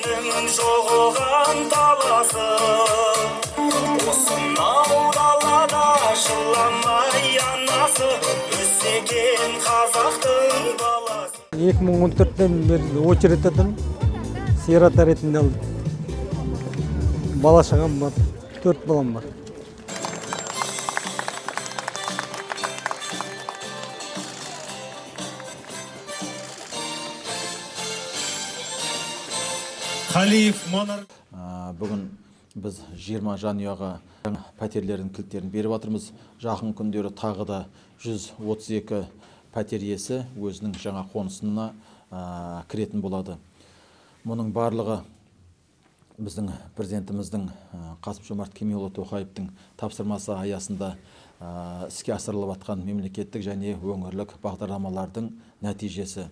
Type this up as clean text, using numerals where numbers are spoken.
Елдің жоғалған таласы, осынау далада жыламай анасы, өсеген қазақтың баласы. 2014-тен бері очередьтен сирата ретінде алдым. Бала шағам бар, 4 балам бар. Бүгін біз 20 жанұяға пәтерлердің кілттерін беріп жатырмыз. Жақын күндері тағы да 132 пәтер иесі өзінің жаңа қонысына кіретін болады. Мұның барлығы біздің президентіміздің Қасым-Жомарт Кемелұлы Тоқаевтың тапсырмасы аясында іске асырылып жатқан мемлекеттік және өңірлік бағдарламалардың нәтижесі.